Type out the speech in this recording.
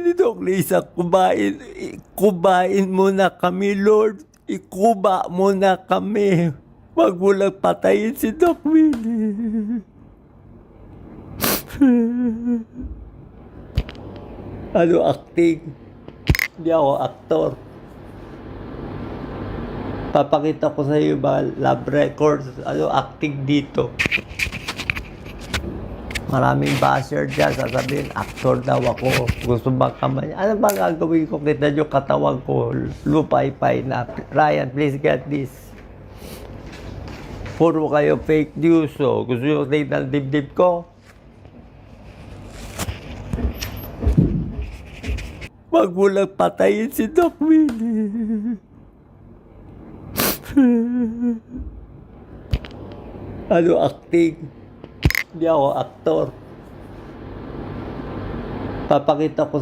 ni Doc Lisa, kubain mo na kami, Lord. Ikuba mo na kami. Wag mo lang patayin si Doc Willie. Ano acting? Hindi ako aktor. Papakita ko sa iyo ba lab records, ano acting dito. Maraming basher dyan, sasabihin, actor daw ako. Gusto bang kamay? Ano bang gagawin ko? Kita nyo katawan ko, lupay-pay na. Ryan, please get this. Puro kayo fake news, oh. Gusto nyo tignan ng dibdib ko? Wag mo lang patayin si Doc Willie. Ano acting? Hindi ako aktor. Papakita ko